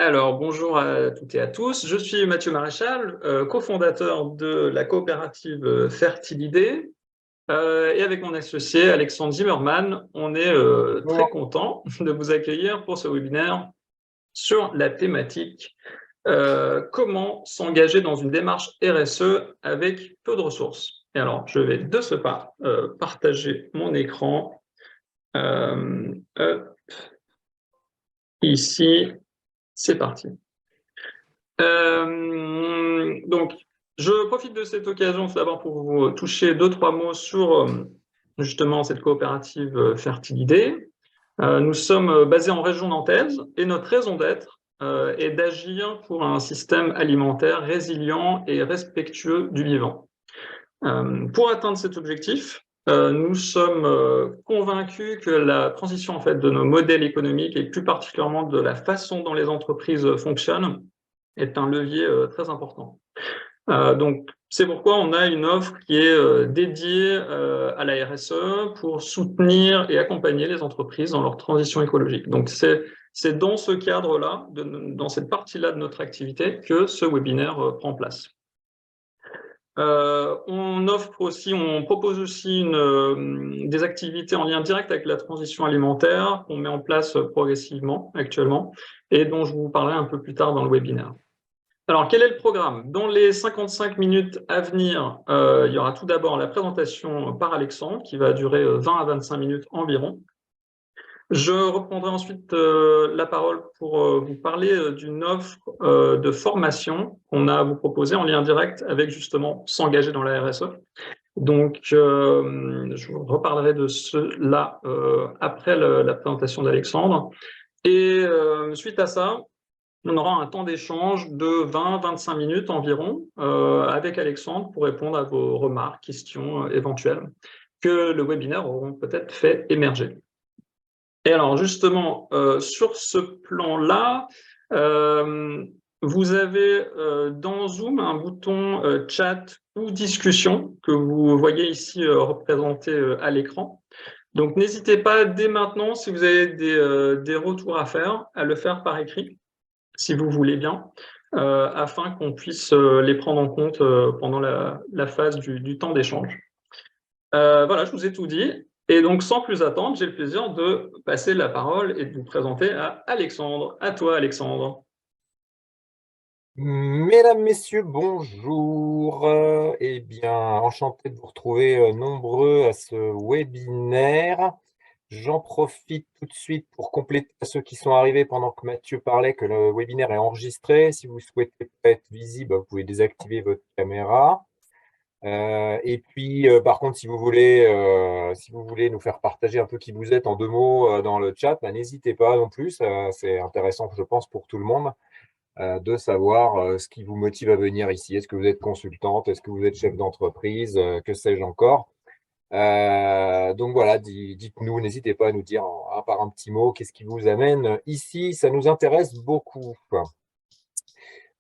Alors, bonjour à toutes et à tous. Je suis Mathieu Maréchal, cofondateur de la coopérative Fertilidé. Et avec mon associé Alexandre Zimmermann, on est très Bonjour. content de vous accueillir pour ce webinaire sur la thématique comment s'engager dans une démarche RSE avec peu de ressources. Et alors, je vais de ce pas partager mon écran. Hop, ici, c'est parti. Donc, je profite de cette occasion tout d'abord pour vous toucher deux, trois mots sur justement cette coopérative Fertilidé. Nous sommes basés en région nantaise et notre raison d'être est d'agir pour un système alimentaire résilient et respectueux du vivant. Pour atteindre cet objectif, nous sommes convaincus que la transition en fait, de nos modèles économiques et plus particulièrement de la façon dont les entreprises fonctionnent est un levier très important. Donc, c'est pourquoi on a une offre qui est dédiée à la RSE pour soutenir et accompagner les entreprises dans leur transition écologique. Donc, c'est dans ce cadre-là, dans cette partie-là de notre activité, que ce webinaire prend place. On propose aussi des activités en lien direct avec la transition alimentaire qu'on met en place progressivement actuellement et dont je vous parlerai un peu plus tard dans le webinaire. Alors, quel est le programme? Dans les 55 minutes à venir, il y aura tout d'abord la présentation par Alexandre, qui va durer 20 à 25 minutes environ. Je reprendrai ensuite la parole pour vous parler d'une offre de formation qu'on a à vous proposer en lien direct avec justement s'engager dans la RSE. Donc, je vous reparlerai de cela après la présentation d'Alexandre. Et suite à ça, on aura un temps d'échange de 20-25 minutes environ avec Alexandre pour répondre à vos remarques, questions éventuelles que le webinaire auront peut-être fait émerger. Et alors justement, sur ce plan-là, vous avez dans Zoom un bouton chat ou discussion que vous voyez ici représenté à l'écran. Donc n'hésitez pas dès maintenant, si vous avez des retours à faire, à le faire par écrit si vous voulez bien, afin qu'on puisse les prendre en compte pendant la phase du temps d'échange. Voilà, je vous ai tout dit. Et donc, sans plus attendre, j'ai le plaisir de passer la parole et de vous présenter à Alexandre. À toi, Alexandre. Mesdames, Messieurs, bonjour. Eh bien, enchanté de vous retrouver nombreux à ce webinaire. J'en profite tout de suite pour compléter à ceux qui sont arrivés pendant que Mathieu parlait que le webinaire est enregistré. Si vous souhaitez pas être visible, vous pouvez désactiver votre caméra. Et puis, par contre, si vous voulez nous faire partager un peu qui vous êtes en deux mots dans le chat, n'hésitez pas non plus. C'est intéressant, je pense, pour tout le monde de savoir ce qui vous motive à venir ici. Est-ce que vous êtes consultante? Est-ce que vous êtes chef d'entreprise? Que sais-je encore? Donc voilà, dites-nous, n'hésitez pas à nous dire par un petit mot qu'est-ce qui vous amène ici. Ça nous intéresse beaucoup.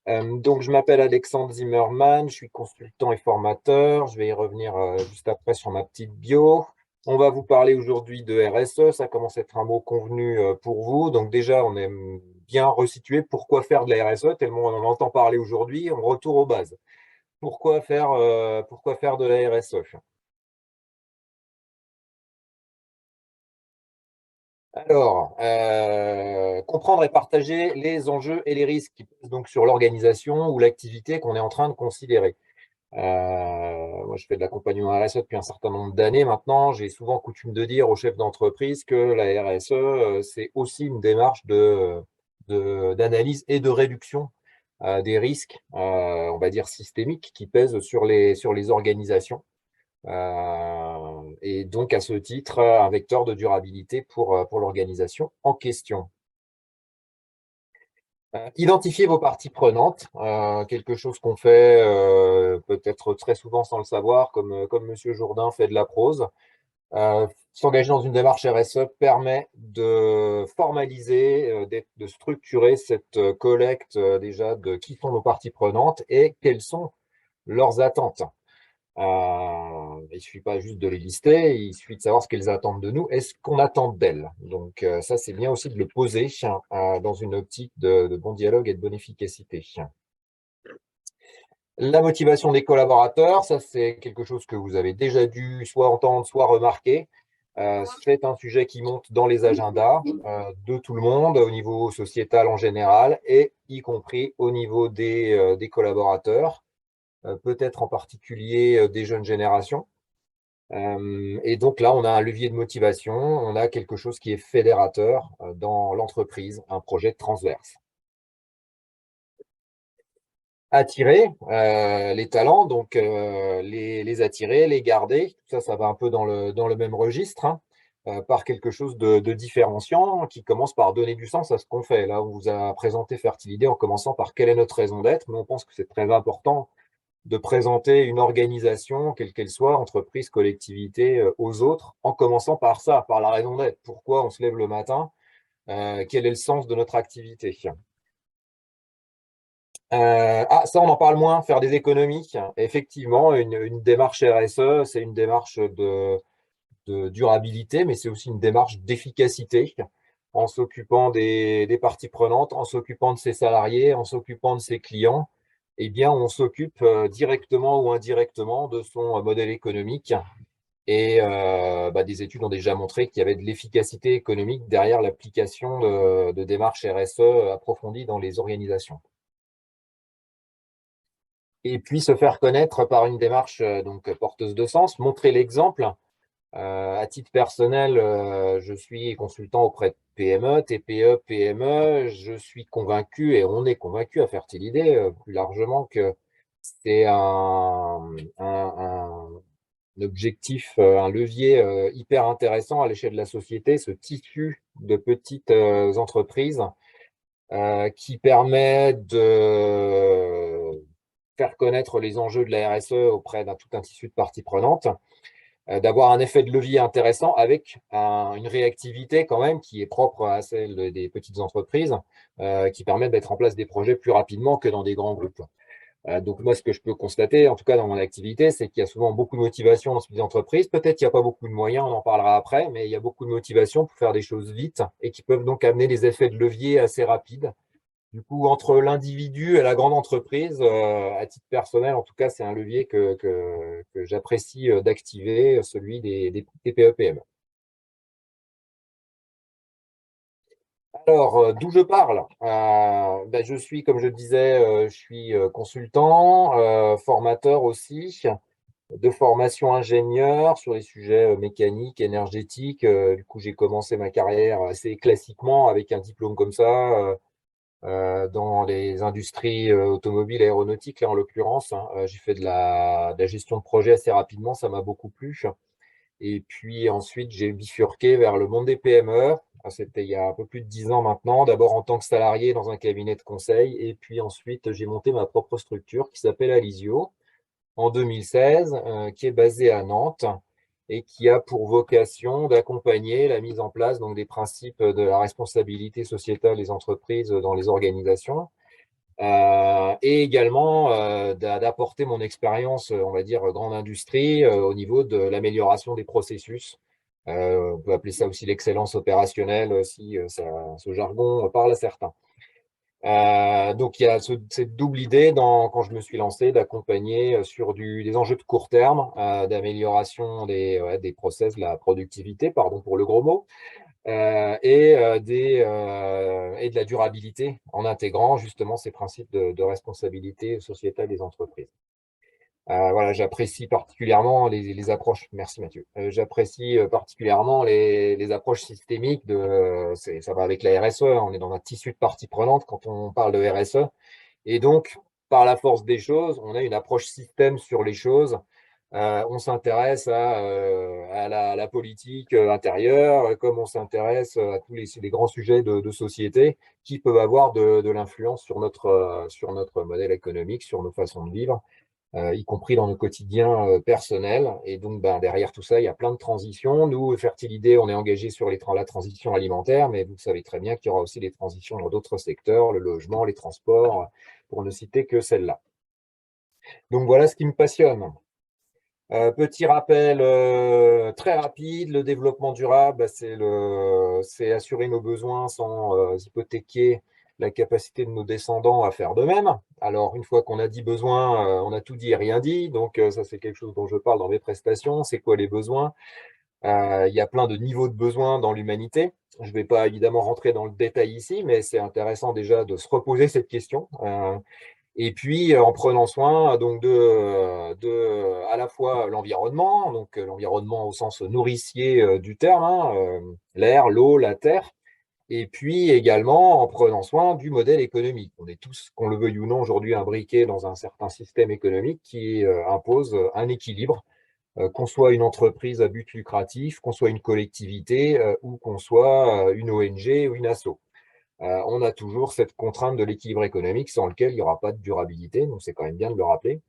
Donc, je m'appelle Alexandre Zimmermann, je suis consultant et formateur. Je vais y revenir juste après sur ma petite bio. On va vous parler aujourd'hui de RSE. Ça commence à être un mot convenu pour vous. Donc déjà, on aime bien resituer pourquoi faire de la RSE, tellement on en entend parler aujourd'hui. On retourne aux bases. Pourquoi faire de la RSE? Alors, comprendre et partager les enjeux et les risques qui pèsent donc sur l'organisation ou l'activité qu'on est en train de considérer. Moi, je fais de l'accompagnement RSE depuis un certain nombre d'années maintenant. J'ai souvent coutume de dire aux chefs d'entreprise que la RSE, c'est aussi une démarche d'analyse et de réduction des risques, on va dire systémiques, qui pèsent sur les organisations. Et donc, à ce titre, un vecteur de durabilité pour l'organisation en question. Identifier vos parties prenantes, quelque chose qu'on fait peut-être très souvent sans le savoir, comme Monsieur Jourdain fait de la prose. S'engager dans une démarche RSE permet de formaliser, de structurer cette collecte déjà de qui sont nos parties prenantes et quelles sont leurs attentes. il ne suffit pas juste de les lister, il suffit de savoir ce qu'elles attendent de nous et ce qu'on attend d'elles. Donc ça, c'est bien aussi de le poser dans une optique de bon dialogue et de bonne efficacité. La motivation des collaborateurs, ça c'est quelque chose que vous avez déjà dû soit entendre, soit remarquer. C'est un sujet qui monte dans les agendas de tout le monde, au niveau sociétal en général, et y compris au niveau des collaborateurs, peut-être en particulier des jeunes générations. Et donc là, on a un levier de motivation, on a quelque chose qui est fédérateur dans l'entreprise, un projet transverse. Attirer les talents, donc les attirer, les garder, tout ça, ça va un peu dans le même registre, hein, par quelque chose de différenciant qui commence par donner du sens à ce qu'on fait. Là, on vous a présenté Fertilidé en commençant par quelle est notre raison d'être, mais on pense que c'est très important de présenter une organisation, quelle qu'elle soit, entreprise, collectivité, aux autres, en commençant par ça, par la raison d'être. Pourquoi on se lève le matin, quel est le sens de notre activité. Ça, on en parle moins, faire des économies. Effectivement, une démarche RSE, c'est une démarche de durabilité, mais c'est aussi une démarche d'efficacité en s'occupant des parties prenantes, en s'occupant de ses salariés, en s'occupant de ses clients. Eh bien, on s'occupe directement ou indirectement de son modèle économique. Et des études ont déjà montré qu'il y avait de l'efficacité économique derrière l'application de démarches RSE approfondies dans les organisations. Et puis se faire connaître par une démarche donc porteuse de sens, montrer l'exemple. À titre personnel, je suis consultant auprès de PME, TPE, PME. Je suis convaincu, et on est convaincu à Fertilidé plus largement, que c'est un objectif, un levier hyper intéressant à l'échelle de la société, ce tissu de petites entreprises qui permet de faire connaître les enjeux de la RSE auprès d'un tout un tissu de parties prenantes, d'avoir un effet de levier intéressant avec une réactivité quand même qui est propre à celle des petites entreprises, qui permet de mettre en place des projets plus rapidement que dans des grands groupes. Donc moi, ce que je peux constater, en tout cas dans mon activité, c'est qu'il y a souvent beaucoup de motivation dans ces petites entreprises. Peut-être qu'il n'y a pas beaucoup de moyens, on en parlera après, mais il y a beaucoup de motivation pour faire des choses vite et qui peuvent donc amener des effets de levier assez rapides. Du coup, entre l'individu et la grande entreprise, à titre personnel, en tout cas, c'est un levier que j'apprécie d'activer, celui des TPE-PME. Alors, d'où je parle? Je suis, comme je disais, je suis consultant, formateur aussi, de formation ingénieur sur les sujets mécaniques, énergétiques. Du coup, j'ai commencé ma carrière assez classiquement avec un diplôme comme ça, dans les industries automobiles et aéronautiques, là en l'occurrence, hein. J'ai fait de la gestion de projet assez rapidement, ça m'a beaucoup plu. Et puis ensuite, j'ai bifurqué vers le monde des PME. C'était il y a un peu plus de 10 ans maintenant, d'abord en tant que salarié dans un cabinet de conseil, et puis ensuite, j'ai monté ma propre structure qui s'appelle Alizio en 2016, qui est basée à Nantes et qui a pour vocation d'accompagner la mise en place donc, des principes de la responsabilité sociétale des entreprises dans les organisations, et également d'apporter mon expérience, on va dire, grande industrie, au niveau de l'amélioration des processus. On peut appeler ça aussi l'excellence opérationnelle, si ce jargon parle à certains. Donc, il y a cette double idée quand je me suis lancé d'accompagner sur des enjeux de court terme, d'amélioration des process, de la productivité, pardon pour le gros mot, et de la durabilité en intégrant justement ces principes de responsabilité sociétale des entreprises. Voilà, j'apprécie particulièrement les approches. Merci Mathieu. J'apprécie particulièrement les approches systémiques ça va avec la RSE. On est dans un tissu de parties prenantes quand on parle de RSE. Et donc, par la force des choses, on a une approche système sur les choses. On s'intéresse à la politique intérieure, comme on s'intéresse à tous les grands sujets de société qui peuvent avoir de l'influence sur notre modèle économique, sur nos façons de vivre, y compris dans nos quotidiens personnels. Et donc, derrière tout ça, il y a plein de transitions. Nous, Fertilidé, on est engagé sur la transition alimentaire, mais vous savez très bien qu'il y aura aussi des transitions dans d'autres secteurs, le logement, les transports, pour ne citer que celle-là. Donc, voilà ce qui me passionne. Petit rappel très rapide, le développement durable, bah, c'est assurer nos besoins sans hypothéquer la capacité de nos descendants à faire de même. Alors, une fois qu'on a dit besoin, on a tout dit et rien dit. Donc, ça, c'est quelque chose dont je parle dans mes prestations. C'est quoi les besoins? Il y a plein de niveaux de besoins dans l'humanité. Je ne vais pas évidemment rentrer dans le détail ici, mais c'est intéressant déjà de se reposer cette question. Et puis, en prenant soin donc de à la fois l'environnement, donc l'environnement au sens nourricier du terme, hein, l'air, l'eau, la terre, et puis également en prenant soin du modèle économique. On est tous, qu'on le veuille ou non, aujourd'hui imbriqués dans un certain système économique qui impose un équilibre, qu'on soit une entreprise à but lucratif, qu'on soit une collectivité ou qu'on soit une ONG ou une asso. On a toujours cette contrainte de l'équilibre économique sans lequel il n'y aura pas de durabilité, donc c'est quand même bien de le rappeler.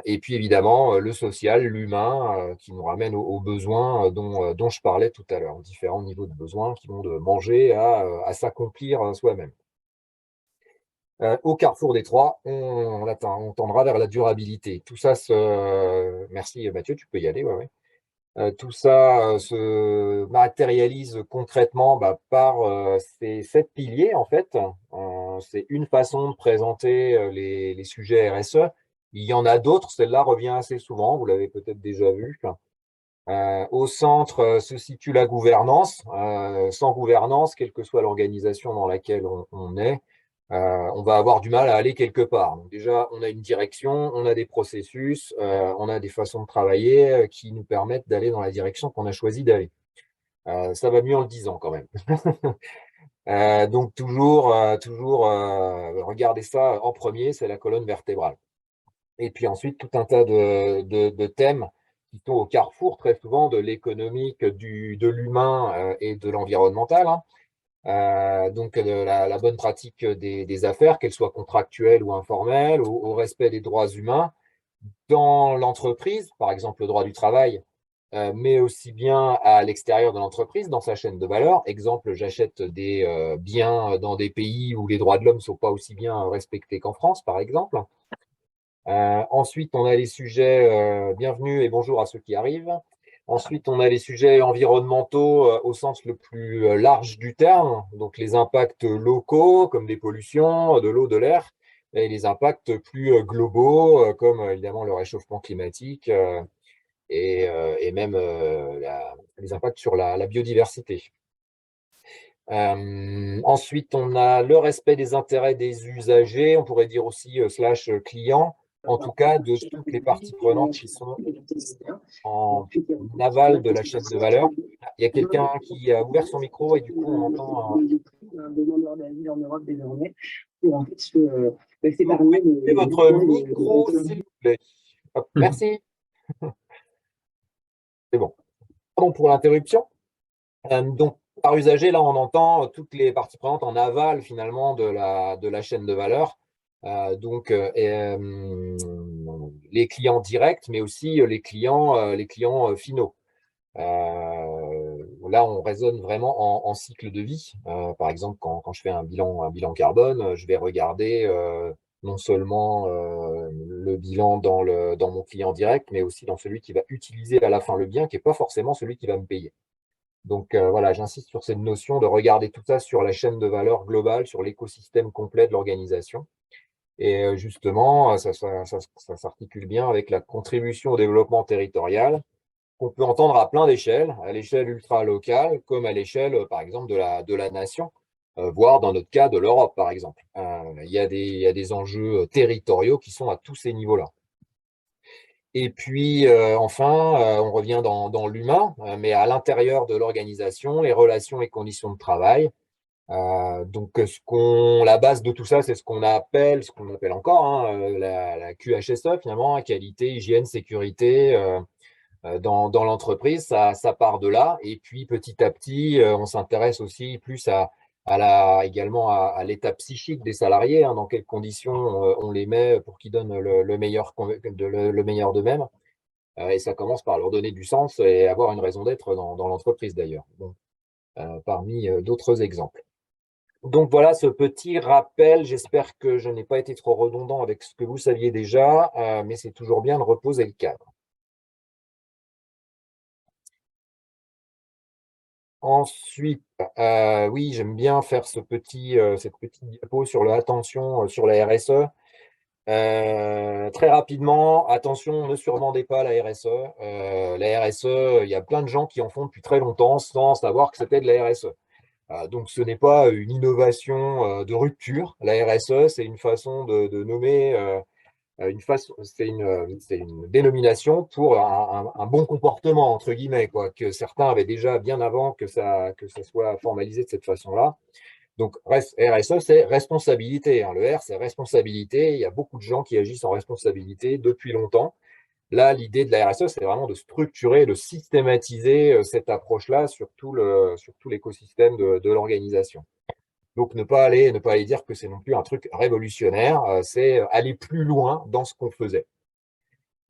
Et puis évidemment, le social, l'humain, qui nous ramène aux besoins dont je parlais tout à l'heure, différents niveaux de besoins qui vont de manger à s'accomplir soi-même. Au carrefour des trois, on tendra vers la durabilité. Tout ça Merci Mathieu, tu peux y aller, ouais, ouais. Tout ça se matérialise concrètement par ces 7 piliers, en fait. C'est une façon de présenter les sujets RSE. Il y en a d'autres, celle-là revient assez souvent, vous l'avez peut-être déjà vu. Au centre se situe la gouvernance. Sans gouvernance, quelle que soit l'organisation dans laquelle on est, on va avoir du mal à aller quelque part. Donc déjà, on a une direction, on a des processus, on a des façons de travailler qui nous permettent d'aller dans la direction qu'on a choisi d'aller. Ça va mieux en le disant quand même. Donc toujours regarder ça en premier, c'est la colonne vertébrale. Et puis ensuite, tout un tas de thèmes qui sont au carrefour très souvent de l'économique, de l'humain et de l'environnemental, hein. Donc la bonne pratique des affaires, qu'elles soient contractuelles ou informelles, au respect des droits humains dans l'entreprise, par exemple le droit du travail, mais aussi bien à l'extérieur de l'entreprise, dans sa chaîne de valeur. Exemple, j'achète des biens dans des pays où les droits de l'homme ne sont pas aussi bien respectés qu'en France, par exemple. Ensuite, on a les sujets, bienvenue et bonjour à ceux qui arrivent. Ensuite, on a les sujets environnementaux au sens le plus large du terme, donc les impacts locaux comme des pollutions, de l'eau, de l'air, et les impacts plus globaux comme évidemment le réchauffement climatique et même les impacts sur la biodiversité. Ensuite, on a le respect des intérêts des usagers, on pourrait dire aussi slash clients, en tout cas de toutes les parties prenantes qui sont en aval de la chaîne de valeur. Il y a quelqu'un qui a ouvert son micro et du coup on entend demandeur d'asile en Europe désormais pour en fait Coupez votre micro, s'il vous plaît. Hop, merci. C'est bon. Pardon pour l'interruption. Donc, par usager, là, on entend toutes les parties prenantes en aval, finalement, de la chaîne de valeur. Les clients directs, mais aussi les clients finaux. Là, on raisonne vraiment en cycle de vie. Par exemple, quand je fais un bilan carbone, je vais regarder non seulement le bilan dans mon client direct, mais aussi dans celui qui va utiliser à la fin le bien, qui n'est pas forcément celui qui va me payer. Donc voilà, j'insiste sur cette notion de regarder tout ça sur la chaîne de valeur globale, sur l'écosystème complet de l'organisation. Et justement, ça s'articule bien avec la contribution au développement territorial qu'on peut entendre à plein d'échelles, à l'échelle ultra-locale, comme à l'échelle, par exemple, de la nation, voire dans notre cas de l'Europe, par exemple. Il y a des enjeux territoriaux qui sont à tous ces niveaux-là. Et puis, enfin, on revient dans l'humain, mais à l'intérieur de l'organisation, les relations et conditions de travail. Donc, la base de tout ça, c'est ce qu'on appelle encore hein, la QHSE, finalement, qualité, hygiène, sécurité dans l'entreprise. Ça part de là. Et puis, petit à petit, on s'intéresse aussi plus également à l'état psychique des salariés, hein, dans quelles conditions on les met pour qu'ils donnent le meilleur d'eux-mêmes. Et ça commence par leur donner du sens et avoir une raison d'être dans l'entreprise d'ailleurs, parmi d'autres exemples. Donc voilà ce petit rappel. J'espère que je n'ai pas été trop redondant avec ce que vous saviez déjà, mais c'est toujours bien de reposer le cadre. Ensuite, oui, j'aime bien faire cette petite diapo sur l'attention sur la RSE. Très rapidement, attention, ne survendez pas la RSE. La RSE, il y a plein de gens qui en font depuis très longtemps sans savoir que c'était de la RSE. Donc, ce n'est pas une innovation de rupture. La RSE, c'est une façon de nommer c'est une dénomination pour un bon comportement, entre guillemets, quoi, que certains avaient déjà bien avant que ça soit formalisé de cette façon-là. Donc, RSE, c'est responsabilité, hein. Le R, c'est responsabilité. Il y a beaucoup de gens qui agissent en responsabilité depuis longtemps. Là, l'idée de la RSE, c'est vraiment de structurer, de systématiser cette approche-là sur tout l'écosystème de l'organisation. Donc, ne pas aller dire que c'est non plus un truc révolutionnaire, c'est aller plus loin dans ce qu'on faisait.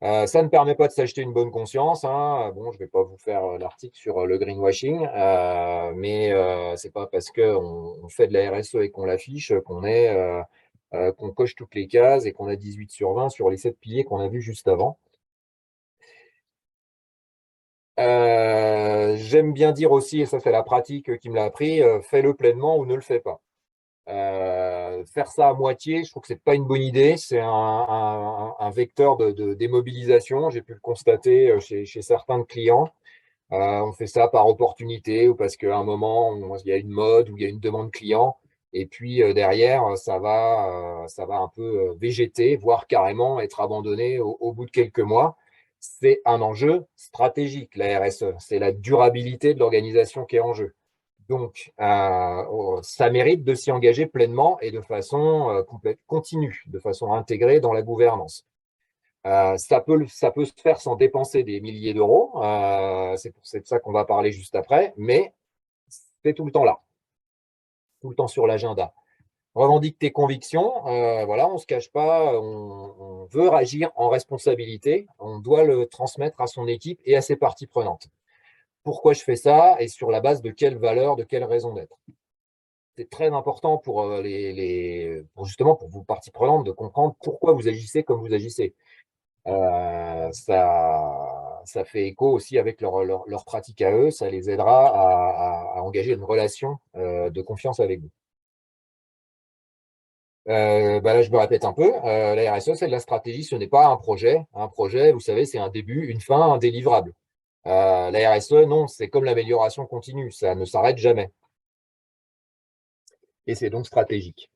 Ça ne permet pas de s'acheter une bonne conscience, hein. Bon, je ne vais pas vous faire l'article sur le greenwashing, mais c'est pas parce qu'on fait de la RSE et qu'on l'affiche qu'on coche toutes les cases et qu'on a 18 sur 20 sur les 7 piliers qu'on a vus juste avant. J'aime bien dire aussi, et ça c'est la pratique qui me l'a appris, fais-le pleinement ou ne le fais pas. Faire ça à moitié, je trouve que c'est pas une bonne idée. C'est un vecteur de démobilisation. J'ai pu le constater chez certains de clients. On fait ça par opportunité ou parce qu'à un moment, il y a une mode ou il y a une demande client. Et puis derrière, ça va un peu végéter, voire carrément être abandonné au bout de quelques mois. C'est un enjeu stratégique, la RSE. C'est la durabilité de l'organisation qui est en jeu. Donc, ça mérite de s'y engager pleinement et de façon continue, de façon intégrée dans la gouvernance. Ça peut se faire sans dépenser des milliers d'euros. C'est de ça qu'on va parler juste après, mais c'est tout le temps là, tout le temps sur l'agenda. Revendique tes convictions. Voilà, on ne se cache pas, on veut agir en responsabilité. On doit le transmettre à son équipe et à ses parties prenantes. Pourquoi je fais ça et sur la base de quelles valeurs, de quelles raisons d'être. C'est très important pour justement pour vos parties prenantes de comprendre pourquoi vous agissez comme vous agissez. Ça fait écho aussi avec leur pratique à eux, ça les aidera à engager une relation de confiance avec vous. Là, je me répète un peu. La RSE, c'est de la stratégie, ce n'est pas un projet. Un projet, vous savez, c'est un début, une fin, un délivrable. La RSE, non, c'est comme l'amélioration continue, ça ne s'arrête jamais. Et c'est donc stratégique.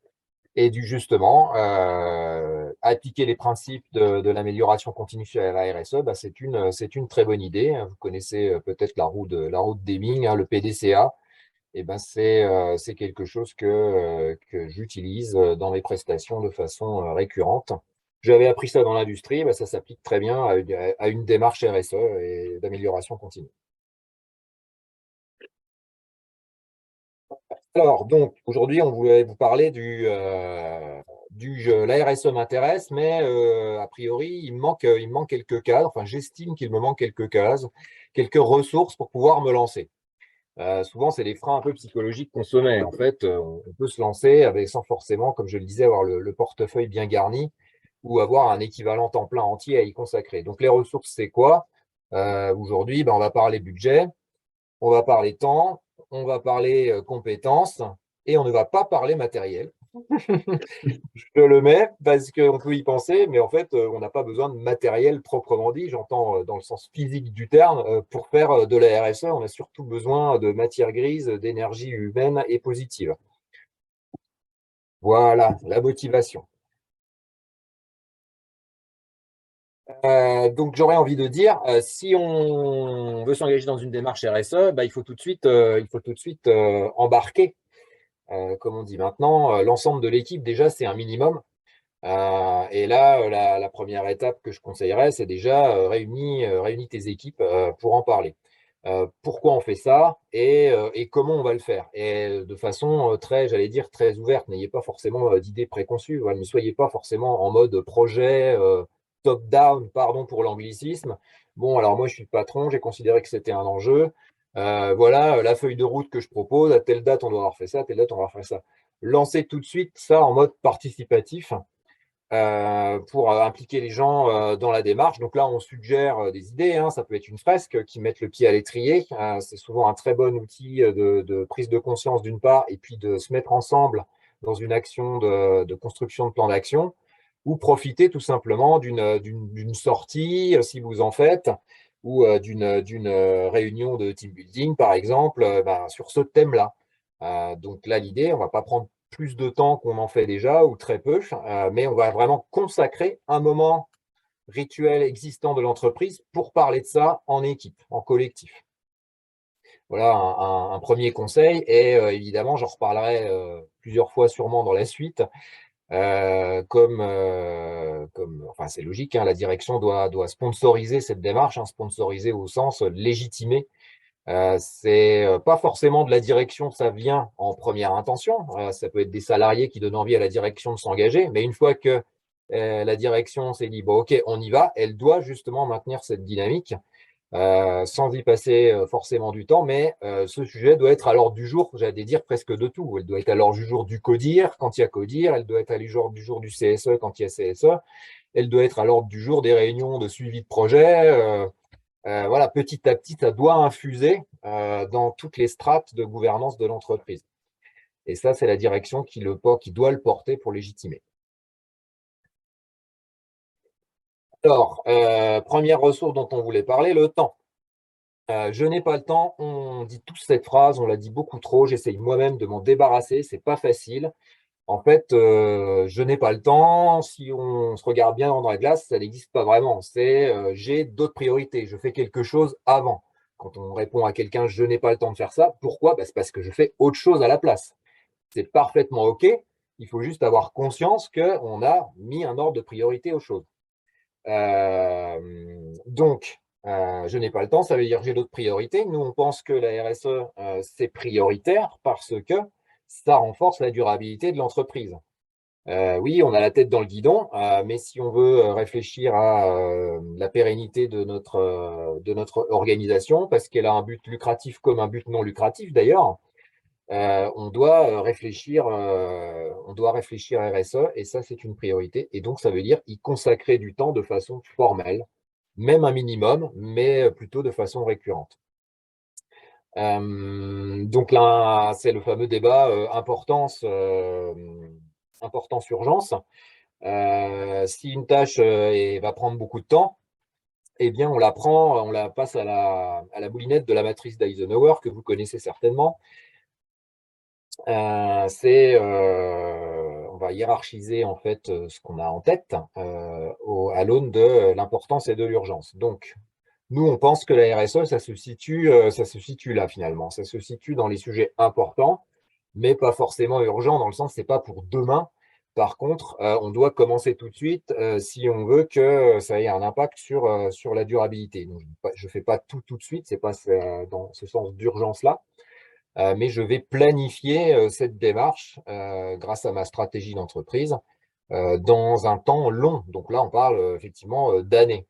Et justement, appliquer les principes de l'amélioration continue sur la RSE, c'est une très bonne idée. Vous connaissez peut-être la roue de Deming, hein, le PDCA. Et c'est quelque chose que j'utilise dans mes prestations de façon récurrente. J'avais appris ça dans l'industrie, ça s'applique très bien à une démarche RSE et d'amélioration continue. Alors, donc, aujourd'hui, on voulait vous parler du jeu. La RSE m'intéresse, mais a priori, il me manque quelques cases. Enfin, j'estime qu'il me manque quelques cases, quelques ressources pour pouvoir me lancer. Souvent, c'est des freins un peu psychologiques qu'on se met. En fait, on peut se lancer sans forcément, comme je le disais, avoir le portefeuille bien garni ou avoir un équivalent temps plein entier à y consacrer. Donc, les ressources, c'est quoi? Aujourd'hui, on va parler budget, on va parler temps, on va parler compétences et on ne va pas parler matériel. Je le mets parce qu'on peut y penser, mais en fait, on n'a pas besoin de matériel proprement dit. J'entends dans le sens physique du terme. Pour faire de la RSE, on a surtout besoin de matière grise, d'énergie humaine et positive. Voilà, la motivation. Donc, j'aurais envie de dire, si on veut s'engager dans une démarche RSE, il faut tout de suite embarquer. Comme on dit maintenant, l'ensemble de l'équipe, déjà, c'est un minimum. Et là, la première étape que je conseillerais, c'est déjà réunis tes équipes pour en parler. Pourquoi on fait ça et comment on va le faire. Et de façon j'allais dire, très ouverte. N'ayez pas forcément d'idées préconçues. Voilà, ne soyez pas forcément en mode projet top-down, pardon pour l'anglicisme. Bon, alors moi, je suis le patron, j'ai considéré que c'était un enjeu. Voilà la feuille de route que je propose. À telle date, on doit avoir fait ça, à telle date, on doit avoir fait ça. Lancez tout de suite ça en mode participatif. pour impliquer les gens dans la démarche. Donc là, on suggère des idées, hein. Ça peut être une fresque qui mette le pied à l'étrier. C'est souvent un très bon outil de prise de conscience d'une part, et puis de se mettre ensemble dans une action de construction de plan d'action, ou profiter tout simplement d'une sortie, si vous en faites, ou d'une réunion de team building, par exemple, sur ce thème-là. Donc là, l'idée, on ne va pas prendre plus de temps qu'on en fait déjà, ou très peu, mais on va vraiment consacrer un moment rituel existant de l'entreprise pour parler de ça en équipe, en collectif. Voilà un premier conseil, et évidemment, j'en reparlerai plusieurs fois sûrement dans la suite. Enfin, c'est logique, hein, la direction doit sponsoriser cette démarche, hein, sponsoriser au sens légitimer. C'est pas forcément de la direction, ça vient en première intention. Ça peut être des salariés qui donnent envie à la direction de s'engager, mais une fois que la direction s'est dit, bon, ok, on y va, elle doit justement maintenir cette dynamique sans y passer forcément du temps, mais ce sujet doit être à l'ordre du jour, j'allais dire presque de tout. Elle doit être à l'ordre du jour du CODIR quand il y a CODIR, elle doit être à l'ordre du jour du CSE quand il y a CSE, elle doit être à l'ordre du jour des réunions de suivi de projet. Voilà, petit à petit, ça doit infuser dans toutes les strates de gouvernance de l'entreprise. Et ça, c'est la direction qui doit le porter pour légitimer. Alors, première ressource dont on voulait parler, le temps. Je n'ai pas le temps, on dit tous cette phrase, on l'a dit beaucoup trop, j'essaye moi-même de m'en débarrasser, c'est pas facile. En fait, je n'ai pas le temps, si on se regarde bien dans la glace, ça n'existe pas vraiment. C'est j'ai d'autres priorités, je fais quelque chose avant. Quand on répond à quelqu'un, je n'ai pas le temps de faire ça, pourquoi? C'est parce que je fais autre chose à la place. C'est parfaitement OK, il faut juste avoir conscience qu'on a mis un ordre de priorité aux choses. Je n'ai pas le temps, ça veut dire que j'ai d'autres priorités. Nous, on pense que la RSE, c'est prioritaire parce que ça renforce la durabilité de l'entreprise. Oui, on a la tête dans le guidon, mais si on veut réfléchir à la pérennité de notre organisation, parce qu'elle a un but lucratif comme un but non lucratif d'ailleurs, on doit réfléchir RSE, et ça, c'est une priorité. Et donc, ça veut dire y consacrer du temps de façon formelle, même un minimum, mais plutôt de façon récurrente. Donc là, c'est le fameux débat importance-urgence. Si une tâche va prendre beaucoup de temps, eh bien, on la passe à la moulinette de la matrice d'Eisenhower, que vous connaissez certainement. On va hiérarchiser en fait ce qu'on a en tête à l'aune de l'importance et de l'urgence. Donc, nous, on pense que la RSE, ça se situe là finalement. Ça se situe dans les sujets importants, mais pas forcément urgents, dans le sens c'est pas pour demain. Par contre, on doit commencer tout de suite si on veut que ça ait un impact sur la durabilité. Donc, je ne fais pas tout de suite, c'est pas dans ce sens d'urgence-là. Mais je vais planifier cette démarche grâce à ma stratégie d'entreprise dans un temps long. Donc là, on parle effectivement d'années.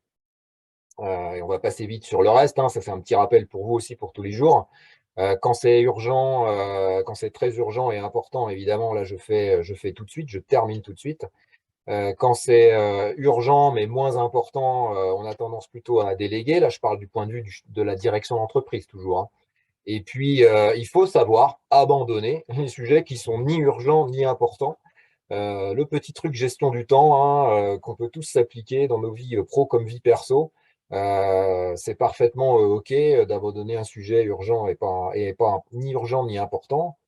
Et on va passer vite sur le reste, hein. Ça, c'est un petit rappel pour vous aussi pour tous les jours. Quand c'est urgent, quand c'est très urgent et important, évidemment, là, je fais tout de suite, je termine tout de suite. Quand c'est urgent mais moins important, on a tendance plutôt à déléguer. Là, je parle du point de vue de la direction d'entreprise toujours, hein. Et puis, il faut savoir abandonner les sujets qui sont ni urgents ni importants. Le petit truc gestion du temps, hein, qu'on peut tous s'appliquer dans nos vies pro comme vie perso. C'est parfaitement OK d'abandonner un sujet urgent et pas ni urgent ni important,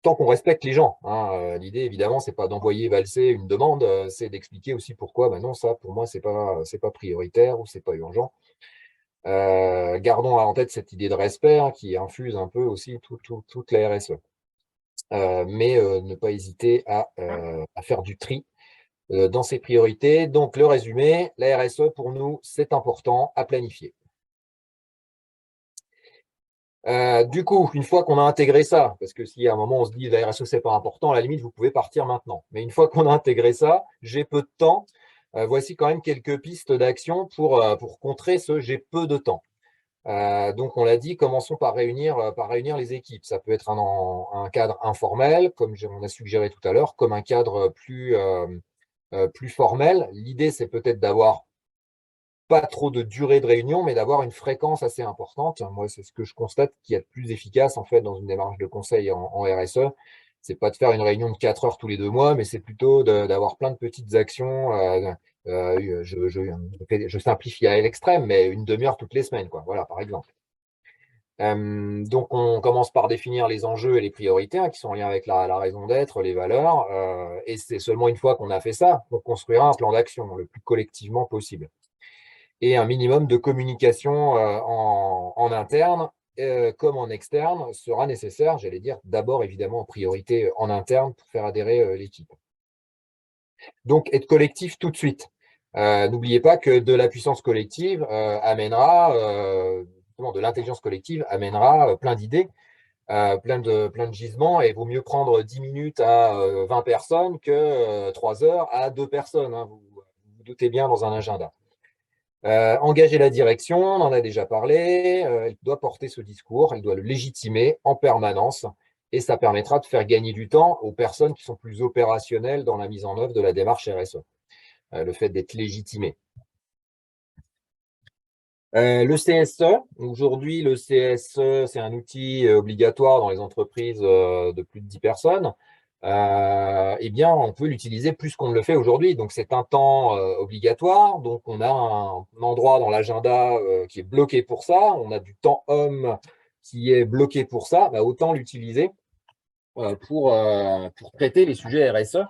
tant qu'on respecte les gens, hein. L'idée, évidemment, c'est pas d'envoyer valser une demande, c'est d'expliquer aussi pourquoi, non, ça, pour moi, c'est pas prioritaire ou c'est pas urgent. Gardons en tête cette idée de respect, hein, qui infuse un peu aussi toute la RSE. Mais ne pas hésiter à faire du tri dans ses priorités. Donc, le résumé, la RSE, pour nous, c'est important à planifier. Du coup, une fois qu'on a intégré ça, parce que si à un moment on se dit la RSE, c'est pas important, à la limite, vous pouvez partir maintenant. Mais une fois qu'on a intégré ça, j'ai peu de temps, voici quand même quelques pistes d'action pour contrer ce j'ai peu de temps. Donc, on l'a dit, commençons par réunir les équipes. Ça peut être un cadre informel, comme on a suggéré tout à l'heure, comme un cadre plus plus formel. L'idée, c'est peut-être d'avoir pas trop de durée de réunion, mais d'avoir une fréquence assez importante. Moi, c'est ce que je constate qui est le plus efficace en fait dans une démarche de conseil en RSE. C'est pas de faire une réunion de 4 heures tous les 2 mois, mais c'est plutôt d'avoir plein de petites actions. Je simplifie à l'extrême, mais une demi-heure toutes les semaines, quoi. Voilà, par exemple. Donc, on commence par définir les enjeux et les priorités qui sont en lien avec la raison d'être, les valeurs. Et c'est seulement une fois qu'on a fait ça qu'on construira un plan d'action le plus collectivement possible. Et un minimum de communication en interne comme en externe sera nécessaire, j'allais dire d'abord évidemment en priorité en interne pour faire adhérer l'équipe. Donc être collectif tout de suite. N'oubliez pas que de la puissance collective amènera, de l'intelligence collective amènera plein d'idées, plein de gisements, et il vaut mieux prendre 10 minutes à 20 personnes que 3 heures à 2 personnes. Vous vous doutez bien dans un agenda. Engager la direction, on en a déjà parlé, elle doit porter ce discours, elle doit le légitimer en permanence, et ça permettra de faire gagner du temps aux personnes qui sont plus opérationnelles dans la mise en œuvre de la démarche RSE, le fait d'être légitimé. Le CSE, aujourd'hui le CSE, c'est un outil obligatoire dans les entreprises de plus de 10 personnes. Eh bien, on peut l'utiliser plus qu'on ne le fait aujourd'hui. Donc, c'est un temps obligatoire. Donc, on a un endroit dans l'agenda qui est bloqué pour ça. On a du temps homme qui est bloqué pour ça. Bah, autant l'utiliser pour traiter les sujets RSE,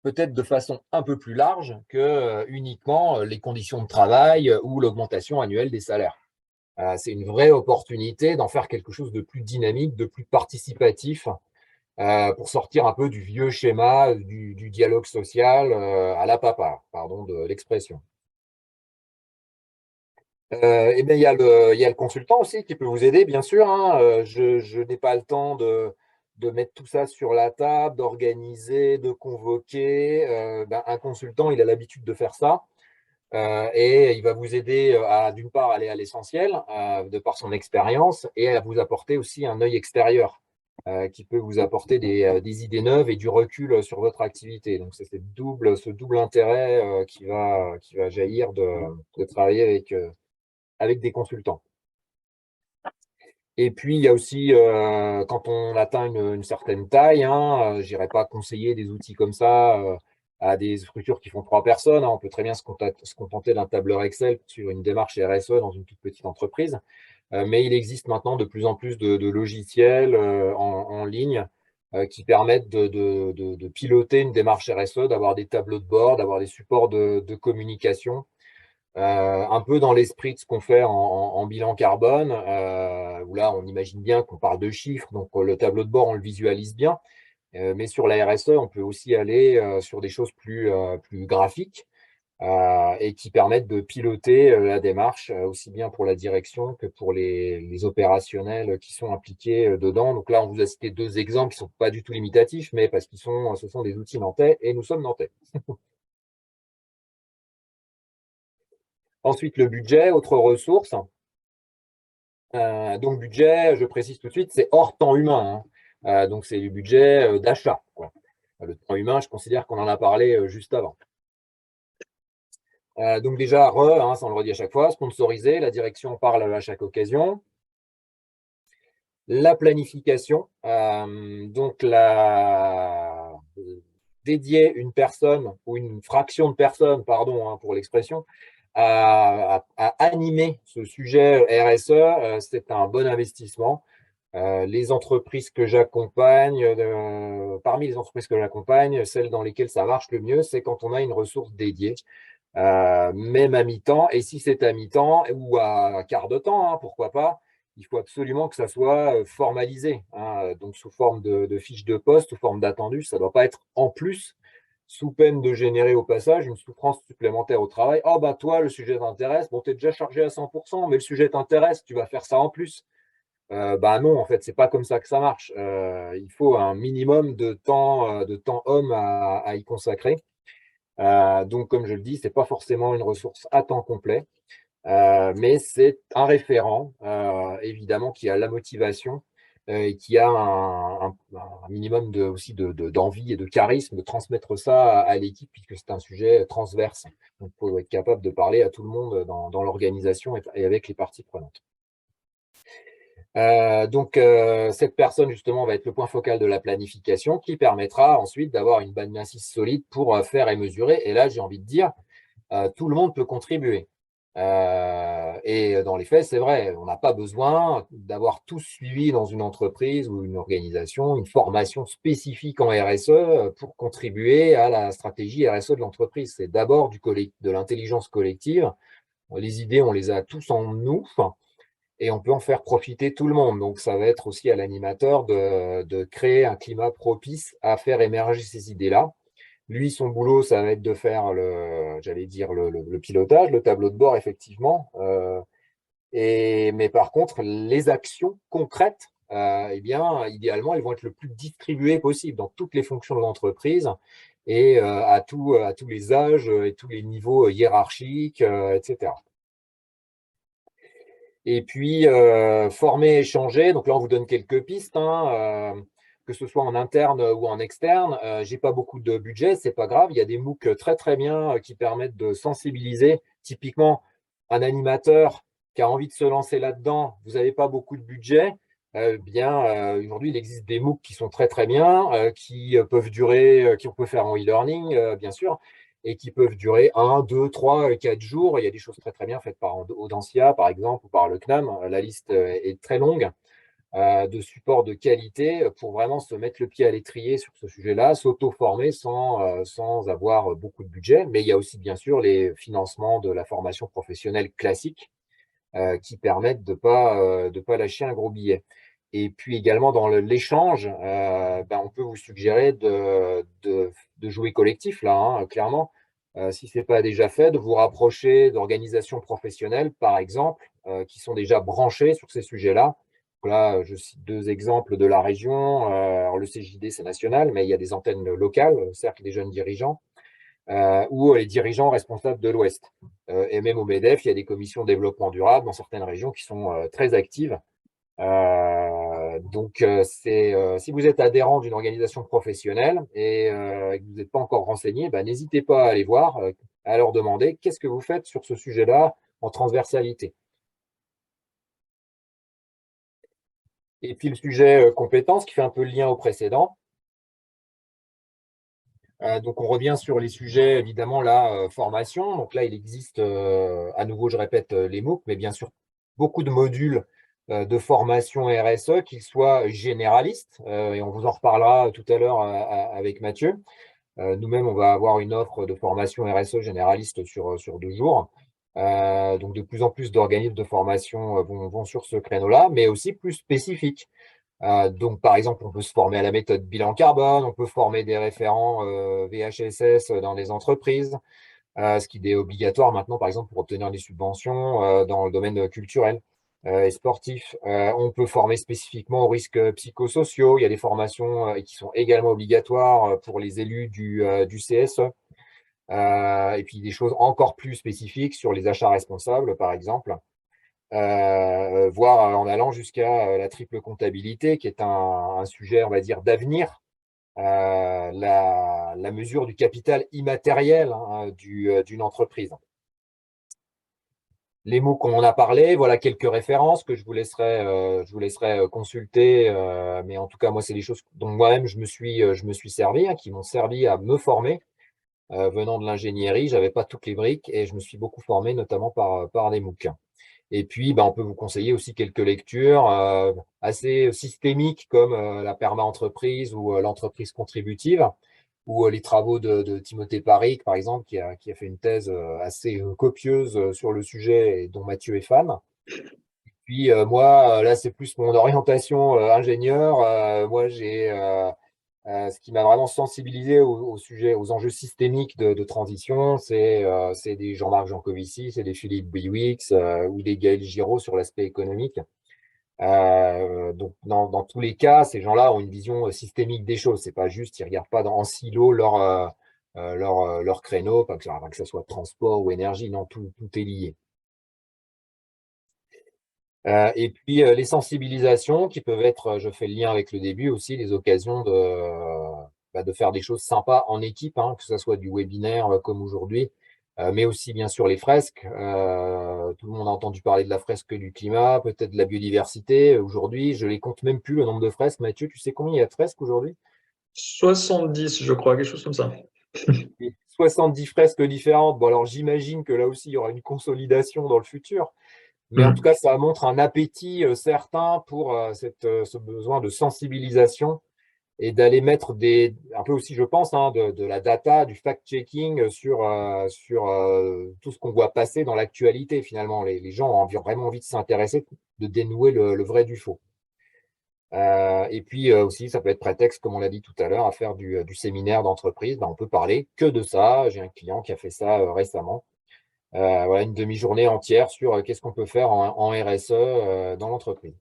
peut-être de façon un peu plus large que uniquement les conditions de travail ou l'augmentation annuelle des salaires. C'est une vraie opportunité d'en faire quelque chose de plus dynamique, de plus participatif, pour sortir un peu du vieux schéma du dialogue social à la papa, pardon de l'expression. Eh bien, il y a le consultant aussi qui peut vous aider, bien sûr. Je n'ai pas le temps de mettre tout ça sur la table, d'organiser, de convoquer. Un consultant, il a l'habitude de faire ça. Et il va vous aider à, d'une part, aller à l'essentiel de par son expérience, et à vous apporter aussi un œil extérieur qui peut vous apporter des idées neuves et du recul sur votre activité. Donc, c'est ce double intérêt qui va jaillir de travailler avec des consultants. Et puis, il y a aussi, quand on atteint une certaine taille, je n'irai pas conseiller des outils comme ça à des structures qui font 3 personnes. On peut très bien se contenter d'un tableur Excel sur une démarche RSE dans une toute petite entreprise. Mais il existe maintenant de plus en plus de logiciels en ligne qui permettent de piloter une démarche RSE, d'avoir des tableaux de bord, d'avoir des supports de communication, un peu dans l'esprit de ce qu'on fait en bilan carbone, où là, on imagine bien qu'on parle de chiffres, donc le tableau de bord, on le visualise bien. Mais sur la RSE, on peut aussi aller sur des choses plus graphiques et qui permettent de piloter la démarche, aussi bien pour la direction que pour les opérationnels qui sont impliqués dedans. Donc là, on vous a cité 2 exemples qui ne sont pas du tout limitatifs, mais parce ce sont des outils nantais et nous sommes nantais. Ensuite, le budget, autre ressource. Donc, budget, je précise tout de suite, c'est hors temps humain. Donc, c'est du budget d'achat. Le temps humain, je considère qu'on en a parlé juste avant. Donc déjà, ça on le redit à chaque fois, sponsoriser, la direction parle à chaque occasion. La planification, donc dédier une personne ou une fraction de personnes, pardon pour l'expression, à animer ce sujet RSE, c'est un bon investissement. Les entreprises que j'accompagne, parmi les entreprises que j'accompagne, celles dans lesquelles ça marche le mieux, c'est quand on a une ressource dédiée, même à mi-temps. Et si c'est à mi-temps ou à quart de temps, pourquoi pas, il faut absolument que ça soit formalisé, donc sous forme de fiche de poste, sous forme d'attendu. Ça ne doit pas être en plus, sous peine de générer au passage une souffrance supplémentaire au travail. Oh, toi, le sujet t'intéresse, bon, tu es déjà chargé à 100%, mais le sujet t'intéresse, tu vas faire ça en plus. Non, en fait, c'est pas comme ça que ça marche. Il faut un minimum de temps homme à y consacrer. Donc, comme je le dis, c'est pas forcément une ressource à temps complet, mais c'est un référent, évidemment, qui a la motivation et qui a un minimum aussi d'envie et de charisme de transmettre ça à l'équipe, puisque c'est un sujet transverse. Donc, il faut être capable de parler à tout le monde dans l'organisation et avec les parties prenantes. Cette personne, justement, va être le point focal de la planification qui permettra ensuite d'avoir une base assise solide pour faire et mesurer. Et là, j'ai envie de dire, tout le monde peut contribuer. Et dans les faits, c'est vrai, on n'a pas besoin d'avoir tous suivi dans une entreprise ou une organisation une formation spécifique en RSE pour contribuer à la stratégie RSE de l'entreprise. C'est d'abord de l'intelligence collective. Les idées, on les a tous en nous et on peut en faire profiter tout le monde. Donc, ça va être aussi à l'animateur de créer un climat propice à faire émerger ces idées-là. Lui, son boulot, ça va être de faire le pilotage, le tableau de bord, effectivement. Mais par contre, les actions concrètes, eh bien, idéalement, elles vont être le plus distribuées possible dans toutes les fonctions de l'entreprise et à tous les âges et tous les niveaux hiérarchiques, etc. Et puis, former, échanger. Donc là, on vous donne quelques pistes, hein, que ce soit en interne ou en externe. J'ai pas beaucoup de budget, c'est pas grave. Il y a des MOOC très, très bien qui permettent de sensibiliser. Typiquement, un animateur qui a envie de se lancer là-dedans, vous n'avez pas beaucoup de budget. Aujourd'hui, il existe des MOOC qui sont très, très bien, qui peuvent durer, qu'on peut faire en e-learning, bien sûr, et qui peuvent durer 1, 2, 3, 4 jours. Il y a des choses très très bien faites par Audencia, par exemple, ou par le CNAM. La liste est très longue de supports de qualité pour vraiment se mettre le pied à l'étrier sur ce sujet-là, s'auto-former sans avoir beaucoup de budget. Mais il y a aussi, bien sûr, les financements de la formation professionnelle classique qui permettent de pas lâcher un gros billet. Et puis également dans l'échange, on peut vous suggérer de jouer collectif là, hein, clairement. Si ce n'est pas déjà fait, de vous rapprocher d'organisations professionnelles, par exemple, qui sont déjà branchées sur ces sujets-là. Donc là, je cite deux exemples de la région. Alors le CJD, c'est national, mais il y a des antennes locales, Cercle des jeunes dirigeants, ou les dirigeants responsables de l'Ouest. Et même au MEDEF, il y a des commissions de développement durable dans certaines régions qui sont très actives. Si vous êtes adhérent d'une organisation professionnelle et que vous n'êtes pas encore renseigné, n'hésitez pas à aller voir, à leur demander qu'est-ce que vous faites sur ce sujet-là en transversalité. Et puis le sujet compétences qui fait un peu le lien au précédent. Donc, on revient sur les sujets, évidemment, la formation. Donc là, il existe, à nouveau, je répète, les MOOC, mais bien sûr, beaucoup de modules de formation RSE, qu'ils soient généralistes, et on vous en reparlera tout à l'heure avec Mathieu. Nous-mêmes, on va avoir une offre de formation RSE généraliste sur 2 jours. Donc, de plus en plus d'organismes de formation vont sur ce créneau-là, mais aussi plus spécifiques. Donc, par exemple, on peut se former à la méthode bilan carbone, on peut former des référents VHSS dans les entreprises, ce qui est obligatoire maintenant, par exemple, pour obtenir des subventions dans le domaine culturel et sportif. On peut former spécifiquement aux risques psychosociaux. Il y a des formations qui sont également obligatoires pour les élus du CSE. Et puis des choses encore plus spécifiques sur les achats responsables, par exemple. Voire en allant jusqu'à la triple comptabilité, qui est un sujet, on va dire, d'avenir, la mesure du capital immatériel, hein, d'une entreprise. Les mots qu'on en a parlé, voilà quelques références que je vous laisserai consulter, mais en tout cas, moi, c'est des choses dont moi-même je me suis servi, hein, qui m'ont servi à me former. Venant de l'ingénierie, j'avais pas toutes les briques et je me suis beaucoup formé, notamment par des MOOC. Et puis, on peut vous conseiller aussi quelques lectures assez systémiques comme la perma-entreprise ou l'entreprise contributive, ou les travaux de Timothée Paric, par exemple, qui a fait une thèse assez copieuse sur le sujet et dont Mathieu est fan. Puis moi, là, c'est plus mon orientation ingénieur. Moi, ce qui m'a vraiment sensibilisé au sujet, aux enjeux systémiques de transition, c'est des Jean-Marc Jancovici, c'est des Philippe Biwix ou des Gaël Giraud sur l'aspect économique. Donc, dans tous les cas, ces gens-là ont une vision systémique des choses. C'est pas juste, ils regardent pas en silo leur créneau, pas que ça soit transport ou énergie. Non, tout est lié. Et puis les sensibilisations qui peuvent être, je fais le lien avec le début aussi, les occasions de faire des choses sympas en équipe, hein, que ce soit du webinaire comme aujourd'hui, mais aussi bien sûr les fresques. Tout le monde a entendu parler de la fresque du climat, peut-être de la biodiversité. Aujourd'hui, je les compte même plus le nombre de fresques. Mathieu, tu sais combien il y a de fresques aujourd'hui? 70, je crois, quelque chose comme ça. Et 70 fresques différentes. Bon, alors j'imagine que là aussi, il y aura une consolidation dans le futur. Mais en tout cas, ça montre un appétit certain pour ce besoin de sensibilisation et d'aller mettre un peu aussi, je pense, hein, de la data, du fact-checking sur tout ce qu'on voit passer dans l'actualité, finalement. Les gens ont vraiment envie de s'intéresser, de dénouer le vrai du faux. Et puis aussi, ça peut être prétexte, comme on l'a dit tout à l'heure, à faire du séminaire d'entreprise. Ben, on peut parler que de ça. J'ai un client qui a fait ça récemment. Voilà, une demi-journée entière sur qu'est-ce qu'on peut faire en RSE dans l'entreprise.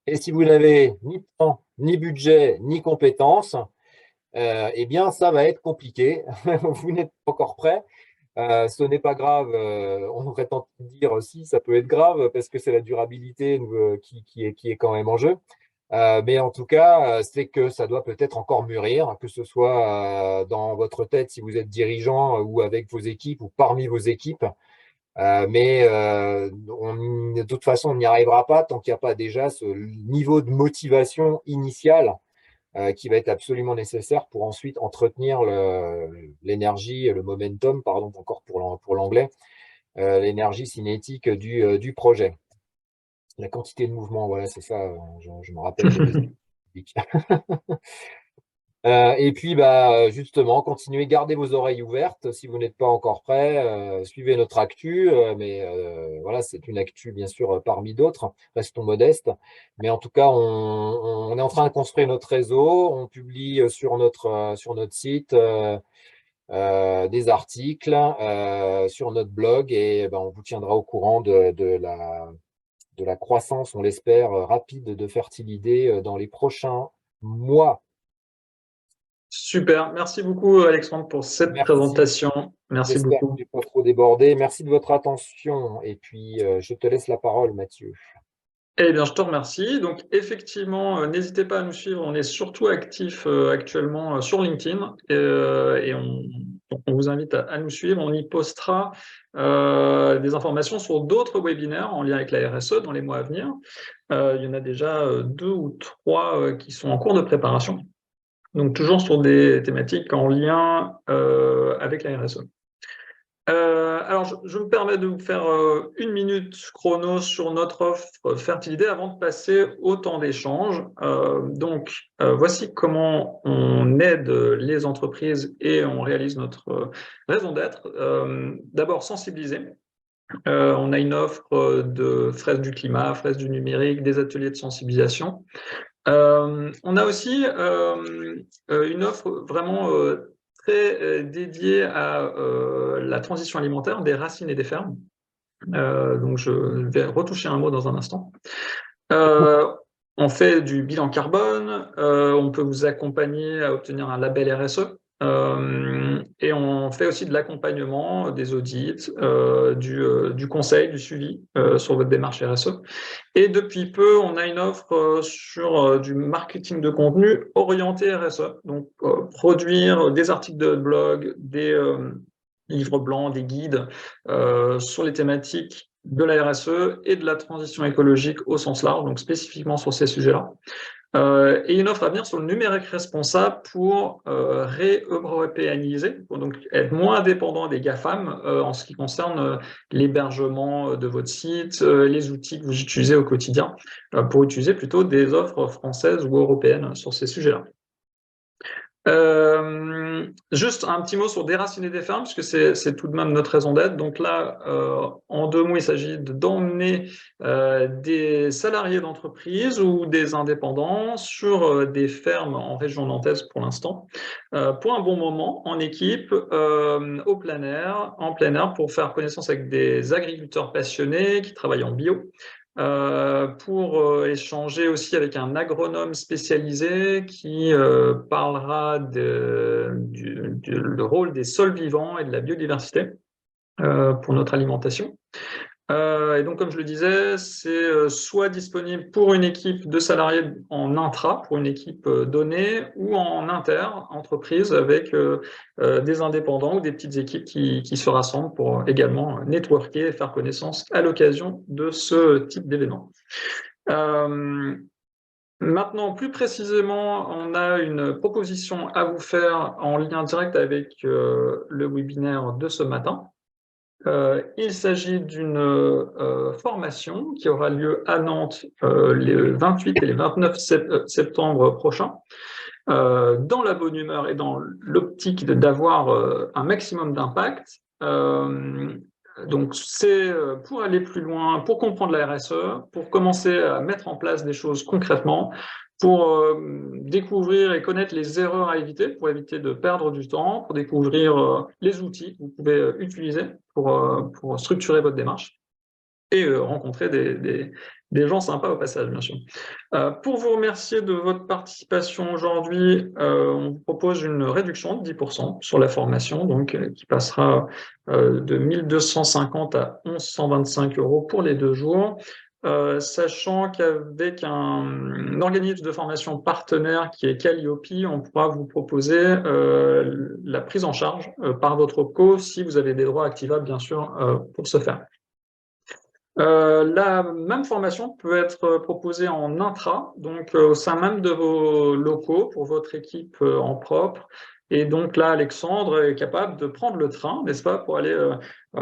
Et si vous n'avez ni temps, ni budget, ni compétences, eh bien, ça va être compliqué. Vous n'êtes pas encore prêt. Ce n'est pas grave. On aurait tenté de dire aussi, ça peut être grave parce que c'est la durabilité qui est quand même en jeu. Mais en tout cas, c'est que ça doit peut-être encore mûrir, que ce soit dans votre tête si vous êtes dirigeant ou avec vos équipes ou parmi vos équipes. Mais de toute façon, on n'y arrivera pas tant qu'il n'y a pas déjà ce niveau de motivation initiale qui va être absolument nécessaire pour ensuite entretenir l'énergie, le momentum, pardon, encore pour l'anglais, l'énergie cinétique du projet. La quantité de mouvement, voilà, c'est ça, je me rappelle des leçons. Et puis, justement, continuez, gardez vos oreilles ouvertes. Si vous n'êtes pas encore prêt, suivez notre actu. Mais voilà, c'est une actu, bien sûr, parmi d'autres. Restons modestes. Mais en tout cas, on est en train de construire notre réseau. On publie sur notre site des articles, sur notre blog. Et on vous tiendra au courant de la croissance, on l'espère, rapide de Fertilidé dans les prochains mois. Super, merci beaucoup Alexandre pour cette Merci. présentation. Merci J'espère que beaucoup. je n'ai pas trop débordé. Merci de votre attention. Et puis, je te laisse la parole, Mathieu. Eh bien, je te remercie. Donc, effectivement, n'hésitez pas à nous suivre. On est surtout actifs actuellement sur LinkedIn et donc on vous invite à nous suivre. On y postera des informations sur d'autres webinaires en lien avec la RSE dans les mois à venir. Il y en a déjà 2 ou 3 qui sont en cours de préparation. Donc, toujours sur des thématiques en lien avec la RSE. Alors, je me permets de vous faire 1 minute chrono sur notre offre Fertilidé avant de passer au temps d'échange. Donc, voici comment on aide les entreprises et on réalise notre raison d'être. D'abord, sensibiliser. On a une offre de fraises du climat, fraises du numérique, des ateliers de sensibilisation. On a aussi une offre vraiment très dédiée à la transition alimentaire des racines et des fermes. Donc, je vais retoucher un mot dans un instant. On fait du bilan carbone, on peut vous accompagner à obtenir un label RSE, et on fait aussi de l'accompagnement, des audits, du conseil, du suivi sur votre démarche RSE. Et depuis peu, on a une offre sur du marketing de contenu orienté RSE, donc produire des articles de blog, des livres blancs, des guides sur les thématiques de la RSE et de la transition écologique au sens large, donc spécifiquement sur ces sujets-là. Et une offre à venir sur le numérique responsable pour réeuropéaniser, pour donc être moins dépendant des GAFAM en ce qui concerne l'hébergement de votre site, les outils que vous utilisez au quotidien, pour utiliser plutôt des offres françaises ou européennes sur ces sujets-là. Juste un petit mot sur déraciner des fermes, puisque c'est tout de même notre raison d'être. Donc là, en 2 mots, il s'agit d'emmener des salariés d'entreprise ou des indépendants sur des fermes en région nantaise pour l'instant, pour un bon moment, en équipe, en plein air, pour faire connaissance avec des agriculteurs passionnés qui travaillent en bio, pour échanger aussi avec un agronome spécialisé qui parlera du rôle des sols vivants et de la biodiversité pour notre alimentation. Et donc, comme je le disais, c'est soit disponible pour une équipe de salariés en intra, pour une équipe donnée, ou en inter-entreprise avec des indépendants ou des petites équipes qui se rassemblent pour également networker et faire connaissance à l'occasion de ce type d'événement. Maintenant, plus précisément, on a une proposition à vous faire en lien direct avec le webinaire de ce matin. Il s'agit d'une formation qui aura lieu à Nantes les 28 et les 29 septembre prochains, dans la bonne humeur et dans l'optique d'avoir un maximum d'impact. Donc, c'est pour aller plus loin, pour comprendre la RSE, pour commencer à mettre en place des choses concrètement, pour découvrir et connaître les erreurs à éviter, pour éviter de perdre du temps, pour découvrir les outils que vous pouvez utiliser pour structurer votre démarche et rencontrer des gens sympas au passage, bien sûr. Pour vous remercier de votre participation aujourd'hui, on vous propose une réduction de 10% sur la formation, donc qui passera de 1 250 à 1 125 € pour les 2 jours, sachant qu'avec un organisme de formation partenaire qui est Calliope, on pourra vous proposer la prise en charge par votre OPCO si vous avez des droits activables, bien sûr, pour ce faire. La même formation peut être proposée en intra, donc au sein même de vos locaux pour votre équipe en propre. Et donc là, Alexandre est capable de prendre le train, n'est-ce pas, pour aller,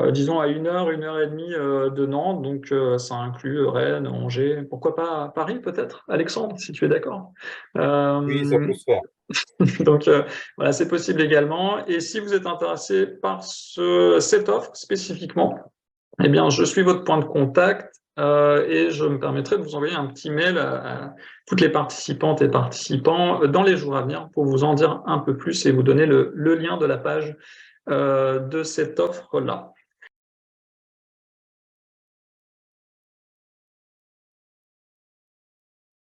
disons, à 1 heure, 1 heure et demie de Nantes. Donc ça inclut Rennes, Angers, pourquoi pas Paris peut-être, Alexandre, si tu es d'accord. Oui, ça peut se faire. Donc voilà, c'est possible également. Et si vous êtes intéressé par cette offre spécifiquement, eh bien, je suis votre point de contact et je me permettrai de vous envoyer un petit mail à toutes les participantes et participants dans les jours à venir pour vous en dire un peu plus et vous donner le lien de la page de cette offre-là.